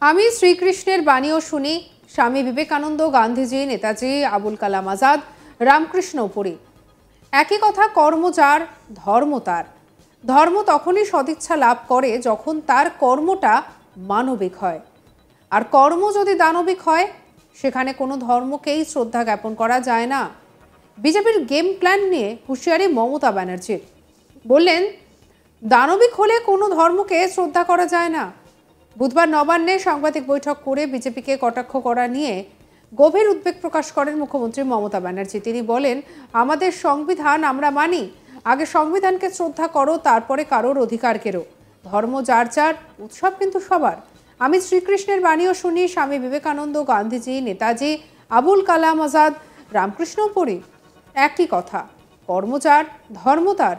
আমি শ্রীকৃষ্ণের বাণীও শুনি, স্বামী বিবেকানন্দ, গান্ধীজি, নেতাজি, আবুল কালাম আজাদ, রামকৃষ্ণ পড়ি। একই কথা, কর্ম যার ধর্ম তার। ধর্ম তখনই সদিচ্ছা লাভ করে যখন তার কর্মটা মানবিক হয়, আর কর্ম যদি দানবিক হয় সেখানে কোনো ধর্মকেই শ্রদ্ধা জ্ঞাপন করা যায় না। বিজেপির গেম প্ল্যান নিয়ে হুঁশিয়ারি মমতা ব্যানার্জির। বললেন, দানবিক হলে কোনো ধর্মকে শ্রদ্ধা করা যায় না। বুধবার নবান্নে সাংবাদিক বৈঠক করে বিজেপিকে কটাক্ষ করা নিয়ে গভীর উদ্বেগ প্রকাশ করেন মুখ্যমন্ত্রী মমতা ব্যানার্জি। তিনি বলেন, আমাদের সংবিধান আমরা মানি, আগে সংবিধানকে শ্রদ্ধা করো, তারপরে কারোর অধিকারকেরও। ধর্ম যার যার, উৎসব কিন্তু সবার। আমি শ্রীকৃষ্ণের বাণীও শুনি, স্বামী বিবেকানন্দ, গান্ধীজি, নেতাজি, আবুল কালাম আজাদ, রামকৃষ্ণ পড়ি। একই কথা, কর্ম যার ধর্ম তার।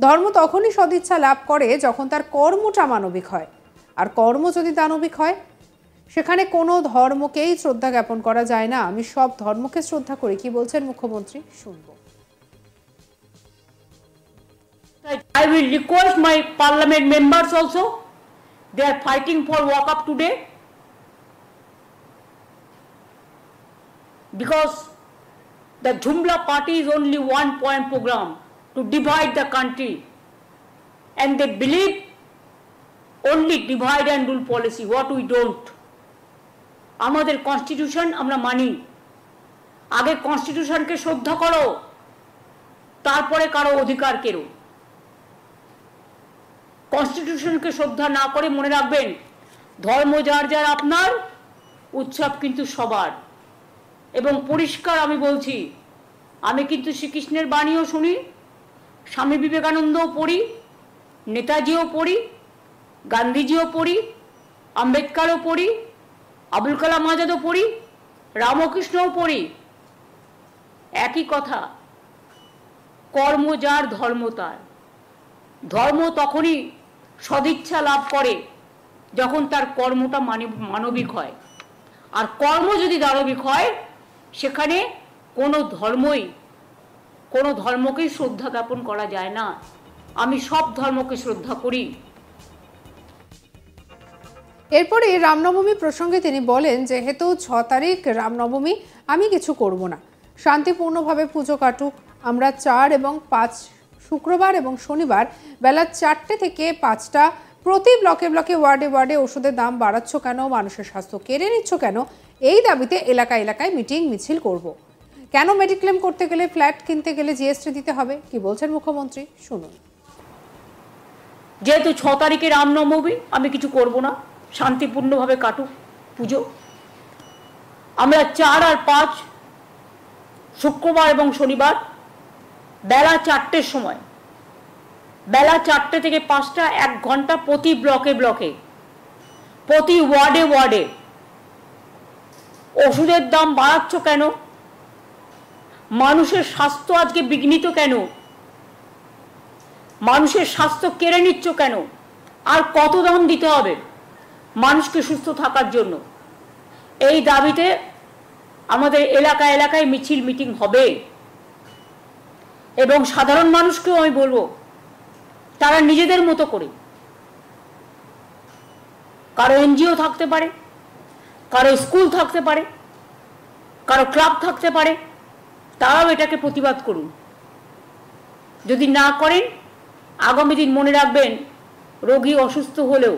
ধর্ম তখনই সদিচ্ছা লাভ করে যখন তার কর্মটা মানবিক হয়, আর কর্ম যদি দানবিক হয় সেখানে কোনো ধর্মকেই শ্রদ্ধা জ্ঞাপন করা যায় না। আমি সব ধর্মকে শ্রদ্ধা করি। কি বলছেন মুখ্যমন্ত্রী, শুনবো। I will request my parliament members also. They are fighting for walk up today because the Jumla party is only one point program to divide the country, and they believe only divide and rule policy, what we don't. আমাদের constitution আমরা মানি, আগে কনস্টিটিউশনকে শ্রদ্ধা করো, তারপরে কারো অধিকার কেড়ো। কনস্টিটিউশনকে শ্রদ্ধা না করে মনে রাখবেন, ধর্ম যার যার আপনার, উৎসব কিন্তু সবার। এবং পরিষ্কার আমি বলছি, আমি কিন্তু শ্রীকৃষ্ণের বাণীও শুনি, স্বামী বিবেকানন্দও পড়ি, নেতাজিও পড়ি, গান্ধীজিও পড়ি, আম্বেদকরও পড়ি, আবুল কালাম আজাদও পড়ি, রামকৃষ্ণও পড়ি। একই কথা, কর্ম যার ধর্ম তার। ধর্ম তখনই সদিচ্ছা লাভ করে যখন তার কর্মটা মানবিক হয়, আর কর্ম যদি দানবিক হয় সেখানে কোনো ধর্মকেই শ্রদ্ধা জ্ঞাপন করা যায় না। আমি সব ধর্মকে শ্রদ্ধা করি। এরপরে রামনবমী প্রসঙ্গে তিনি বলেন, যেহেতু 6 তারিখ রামনবমী, আমি কিছু করব না, শান্তিপূর্ণভাবে পুজো কাটুক। আমরা 4 এবং 5 শুক্রবার এবং শনিবার বেলা 4টে থেকে 5টা প্রতি ব্লকে ব্লকে, ওয়ার্ডে ওয়ার্ডে ওষুধের দাম বাড়াচ্ছ কেন, মানুষের স্বাস্থ্য কেড়ে নিচ্ছ কেন, এই দাবিতে এলাকায় এলাকায় মিটিং মিছিল করব। কেন মেডিক্লেম করতে গেলে, ফ্ল্যাট কিনতে গেলে জিএসটি দিতে হবে, কি বলছেন মুখ্যমন্ত্রী, শুনুন। যেহেতু 6 তারিখে রামনবমী, আমি কিছু করব না, শান্তিপূর্ণভাবে কাটুক পুজো। আমরা 4 আর 5 শুক্রবার এবং শনিবার বেলা 4টের সময়, বেলা 4টে থেকে 5টা, 1 ঘন্টা প্রতি ব্লকে ব্লকে, প্রতি ওয়ার্ডে ওয়ার্ডে। ওষুধের দাম বাড়াচ্ছ কেন, মানুষের স্বাস্থ্য আজকে বিঘ্নিত কেন, মানুষের স্বাস্থ্য কেড়ে নিচ্ছ কেন, আর কত দাম দিতে হবে মানুষকে সুস্থ থাকার জন্য, এই দাবিতে আমাদের এলাকায় এলাকায় মিছিল মিটিং হবে। এবং সাধারণ মানুষকেও আমি বলবো, তারা নিজেদের মতো করে, কারো এনজিও থাকতে পারে, কারো স্কুল থাকতে পারে, কারো ক্লাব থাকতে পারে, তারাও এটাকে প্রতিবাদ করুন। যদি না করেন, আগামী দিন মনে রাখবেন, রোগী অসুস্থ হলেও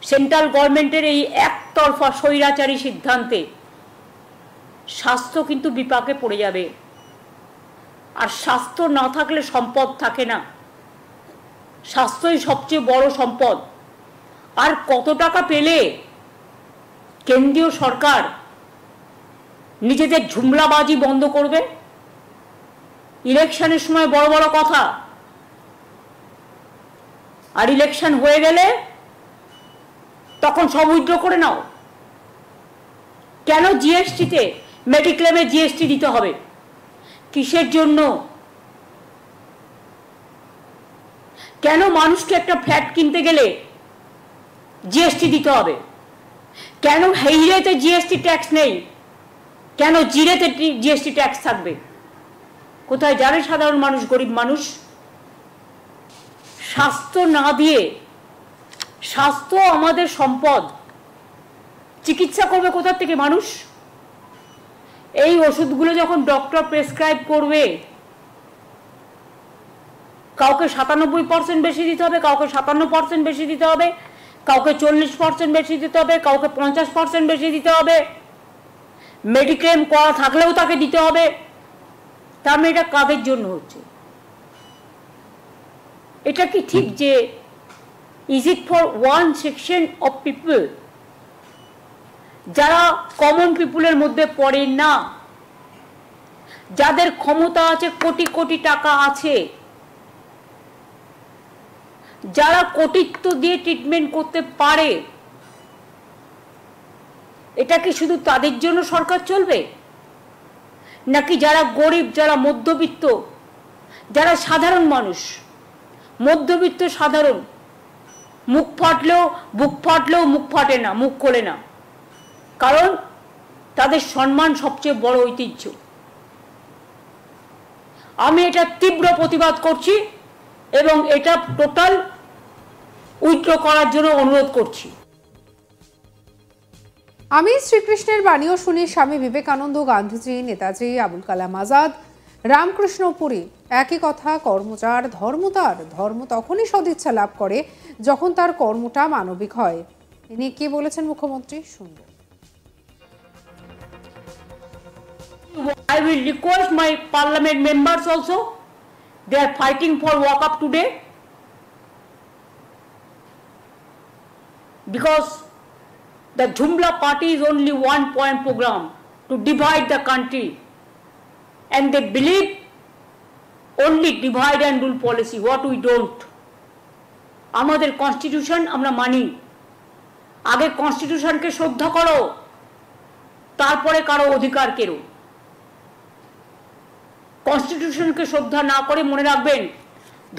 সেন্ট্রাল গভর্নমেন্টের এই একতরফা স্বৈরাচারী সিদ্ধান্তে স্বাস্থ্য কিন্তু বিপাকে পড়ে যাবে। আর স্বাস্থ্য না থাকলে সম্পদ থাকে না, স্বাস্থ্যই সবচেয়ে বড় সম্পদ। আর কত টাকা পেলে কেন্দ্রীয় সরকার নিজেদের ঝুমলাবাজি বন্ধ করবে? ইলেকশনের সময় বড় বড় কথা, আর ইলেকশন হয়ে গেলে তখন সব উইথড্র করে নাও। কেন জিএসটিতে, মেডিক্লেমে জিএসটি দিতে হবে? কিসের জন্য? কেন মানুষকে একটা ফ্ল্যাট কিনতে গেলে জিএসটি দিতে হবে? কেন হিরেতে জিএসটি ট্যাক্স নেই, কেন জিরেতে জিএসটি ট্যাক্স থাকবে? কোথায় যাবে সাধারণ মানুষ, গরিব মানুষ? স্বাস্থ্য না দিয়ে, স্বাস্থ্য আমাদের সম্পদ, চিকিৎসা করবে কোথা থেকে মানুষ? এই ওষুধগুলো যখন ডক্টর প্রেসক্রাইব করবে, কাউকে 97% বেশি দিতে হবে, কাউকে 57% বেশি দিতে হবে, কাউকে 40% বেশি দিতে হবে, কাউকে 50% বেশি দিতে হবে, মেডিক্লেম করা থাকলেও তাকে দিতে হবে। তার মানে এটা কাদের জন্য হচ্ছে? এটা কি ঠিক যে is it for one section of people, যারা কমন পিপুলের মধ্যে পড়ে না, যাদের ক্ষমতা আছে, কোটি কোটি টাকা আছে, যারা কোটিত্ব দিয়ে ট্রিটমেন্ট করতে পারে, এটা কি শুধু তাদের জন্য সরকার চলবে? নাকি যারা গরিব, যারা মধ্যবিত্ত, যারা সাধারণ মানুষ, মধ্যবিত্ত সাধারণ, বুক ফাটলেও মুখ ফাটে না, মুখ খোলে না, কারণ তাদের সম্মান সবচেয়ে বড় ঐতিহ্য। আমি এটা তীব্র প্রতিবাদ করছি এবং এটা টোটাল উইথড্র করার জন্য অনুরোধ করছি। আমি শ্রীকৃষ্ণের বাণীও শুনি স্বামী বিবেকানন্দ, গান্ধীজি, নেতাজি, আবুল কালাম আজাদ, রামকৃষ্ণ পুরী একই কথা, কর্মচার ধর্ম তার, ধর্ম তখনই সদিচ্ছা লাভ করে যখন তার কর্মটা মানবিক হয়। ইনি কি বলেছেন মুখ্যমন্ত্রী, শুনবো। I will request my parliament members also, they are fighting for walk up today because the Jumla party is only one point program to divide the country, and they believe only divide and rule policy, what we don't. আমাদের constitution আমরা মানি, আগে কনস্টিটিউশনকে শ্রদ্ধা করো, তারপরে কারো অধিকার কেড়ো। কনস্টিটিউশনকে শ্রদ্ধা না করে মনে রাখবেন,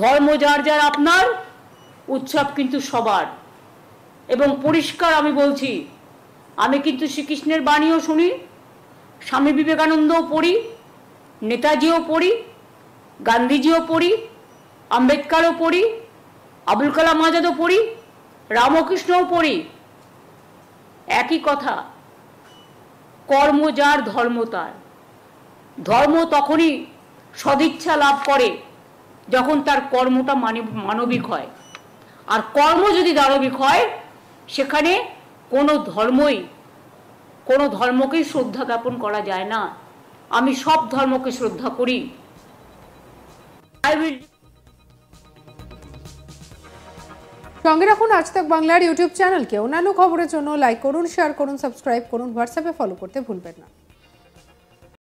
ধর্ম যার যার আপনার, উৎসব কিন্তু সবার। এবং পরিষ্কার আমি বলছি, আমি কিন্তু শ্রীকৃষ্ণের বাণীও শুনি, স্বামী বিবেকানন্দও পড়ি, নেতাজিও পড়ি, গান্ধীজিও পড়ি, আম্বেদকরও পড়ি, আবুল কালাম আজাদও পড়ি, রামকৃষ্ণও পড়ি। একই কথা, কর্ম যার ধর্ম তার। ধর্ম তখনই সদিচ্ছা লাভ করে যখন তার কর্মটা মানবিক হয়, আর কর্ম যদি দানবিক হয়, সেখানে কোনো ধর্মকেই শ্রদ্ধা জ্ঞাপন করা যায় না। আমি সব ধর্মকে শ্রদ্ধা করি। সঙ্গে রাখুন আজ তাক বাংলার ইউটিউব চ্যানেলকে। অন্যান্য খবরের জন্য লাইক করুন, শেয়ার করুন, সাবস্ক্রাইব করুন, হোয়াটসঅ্যাপে ফলো করতে ভুলবেন না।